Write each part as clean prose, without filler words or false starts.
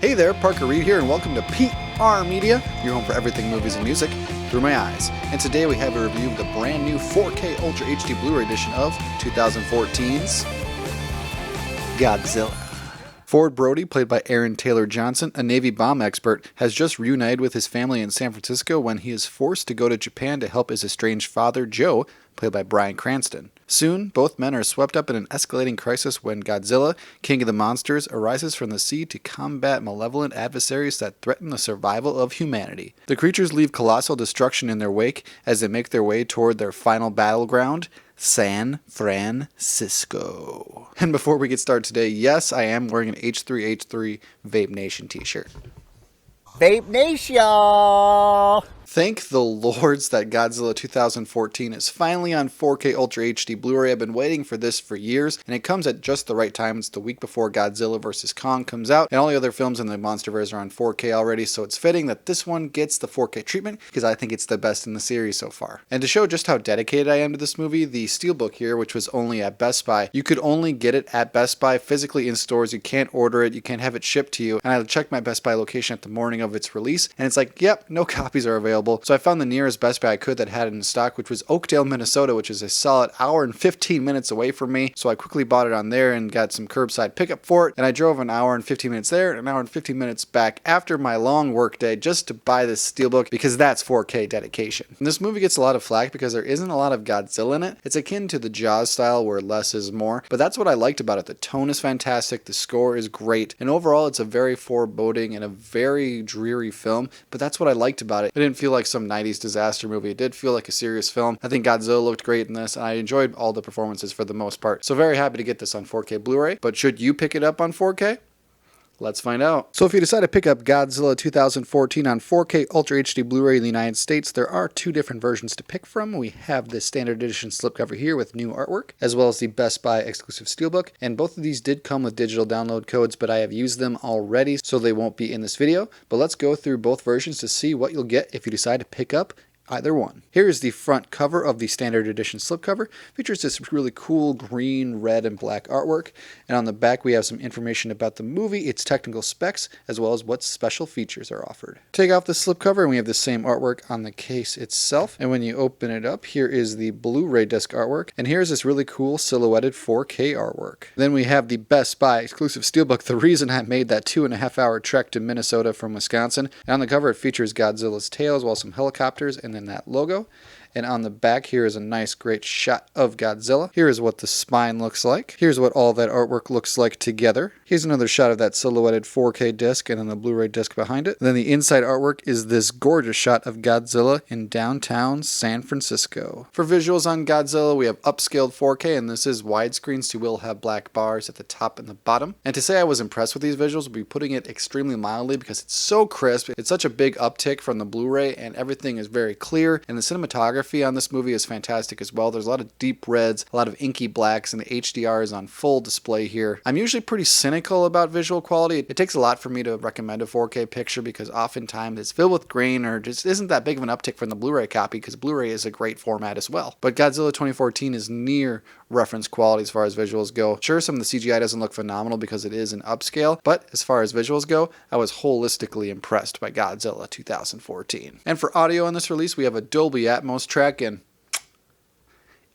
Hey there, Parker Reed here, and welcome to PR Media, your home for everything movies and music through my eyes. And today we have a review of the brand new 4K Ultra HD Blu-ray edition of 2014's Godzilla. Ford Brody, played by Aaron Taylor Johnson, a Navy bomb expert, has just reunited with his family in San Francisco when he is forced to go to Japan to help his estranged father, Joe, played by Bryan Cranston. Soon, both men are swept up in an escalating crisis when Godzilla, king of the monsters, arises from the sea to combat malevolent adversaries that threaten the survival of humanity. The creatures leave colossal destruction in their wake as they make their way toward their final battleground, San Francisco. And before we get started today, yes, I am wearing an H3H3 Vape Nation t-shirt. Vape Nation! Thank the lords that Godzilla 2014 is finally on 4K Ultra HD Blu-ray. I've been waiting for this for years, and it comes at just the right time. It's the week before Godzilla vs. Kong comes out, and all the other films in the MonsterVerse are on 4K already, so it's fitting that this one gets the 4K treatment, because I think it's the best in the series so far. And to show just how dedicated I am to this movie, the Steelbook here, which was only at Best Buy, you could only get it at Best Buy physically in stores. You can't order it, you can't have it shipped to you, and I checked my Best Buy location at the morning of its release, and it's like, yep, no copies are available. So I found the nearest Best Buy I could that had it in stock, which was Oakdale, Minnesota, which is a solid hour and 15 minutes away from me. So I quickly bought it on there and got some curbside pickup for it. And I drove an hour and 15 minutes there and an hour and 15 minutes back after my long work day just to buy this Steelbook, because that's 4K dedication. And this movie gets a lot of flack because there isn't a lot of Godzilla in it. It's akin to the Jaws style where less is more, but that's what I liked about it. The tone is fantastic, the score is great, and overall it's a very foreboding and a very dreary film, but that's what I liked about it. It didn't feel like some 90s disaster movie. It did feel like a serious film. I think Godzilla looked great in this, and I enjoyed all the performances for the most part. So very happy to get this on 4K Blu-ray, but should you pick it up on 4K? Let's find out. So if you decide to pick up Godzilla 2014 on 4K Ultra HD Blu-ray in the United States, there are two different versions to pick from. We have the standard edition slipcover here with new artwork, as well as the Best Buy exclusive Steelbook, and both of these did come with digital download codes, but I have used them already, so they won't be in this video. But let's go through both versions to see what you'll get if you decide to pick up either one. Here is the front cover of the standard edition slipcover. Features this really cool green, red, and black artwork. And on the back we have some information about the movie, its technical specs, as well as what special features are offered. Take off the slipcover and we have the same artwork on the case itself. And when you open it up, here is the Blu-ray disc artwork. And here's this really cool silhouetted 4K artwork. Then we have the Best Buy exclusive Steelbook, the reason I made that 2.5-hour trek to Minnesota from Wisconsin. And on the cover it features Godzilla's tail as well as some helicopters and then that logo. And on the back here is a nice great shot of Godzilla. Here is what the spine looks like. Here's what all that artwork looks like together. Here's another shot of that silhouetted 4K disc and then the Blu-ray disc behind it. And then the inside artwork is this gorgeous shot of Godzilla in downtown San Francisco. For visuals on Godzilla, we have upscaled 4K, and this is widescreen, so you will have black bars at the top and the bottom. And to say I was impressed with these visuals would be putting it extremely mildly, because it's so crisp. It's such a big uptick from the Blu-ray, and everything is very clear, and the cinematography on this movie is fantastic as well. There's a lot of deep reds, a lot of inky blacks, and the HDR is on full display here. I'm usually pretty cynical about visual quality. It takes a lot for me to recommend a 4K picture because oftentimes it's filled with grain or just isn't that big of an uptick from the Blu-ray copy, because Blu-ray is a great format as well. But Godzilla 2014 is near reference quality as far as visuals go. Sure, some of the CGI doesn't look phenomenal because it is an upscale, but as far as visuals go, I was holistically impressed by Godzilla 2014. And for audio on this release, we have a Dolby Atmos track, and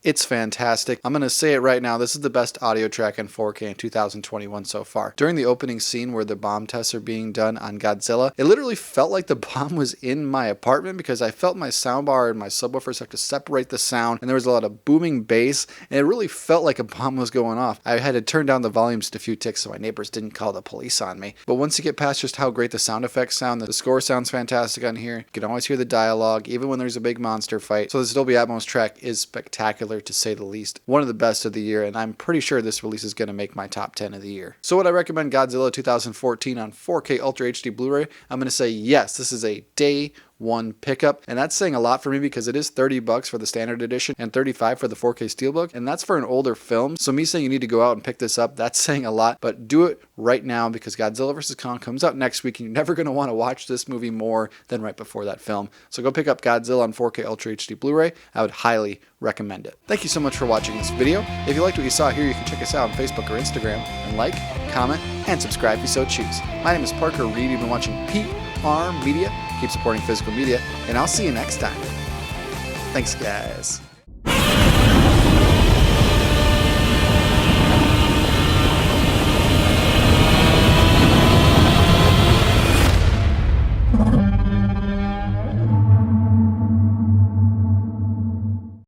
it's fantastic. I'm going to say it right now, this is the best audio track in 4K in 2021 so far. During the opening scene where the bomb tests are being done on Godzilla, it literally felt like the bomb was in my apartment, because I felt my soundbar and my subwoofers have to separate the sound, and there was a lot of booming bass, and it really felt like a bomb was going off. I had to turn down the volume just a few ticks so my neighbors didn't call the police on me. But once you get past just how great the sound effects sound, the score sounds fantastic on here. You can always hear the dialogue, even when there's a big monster fight. So this Dolby Atmos track is spectacular, to say the least. One of the best of the year, and I'm pretty sure this release is going to make my top 10 of the year. So would I recommend Godzilla 2014 on 4K Ultra HD Blu-ray? I'm going to say yes, this is a day one pickup. And that's saying a lot for me because it is $30 for the standard edition and $35 for the 4K Steelbook. And that's for an older film. So me saying you need to go out and pick this up, that's saying a lot. But do it right now because Godzilla vs. Kong comes out next week and you're never going to want to watch this movie more than right before that film. So go pick up Godzilla on 4K Ultra HD Blu-ray. I would highly recommend it. Thank you so much for watching this video. If you liked what you saw here, you can check us out on Facebook or Instagram and like, comment, and subscribe if you so choose. My name is Parker Reed. You've been watching PR Media. Keep supporting physical media, and I'll see you next time. Thanks, guys.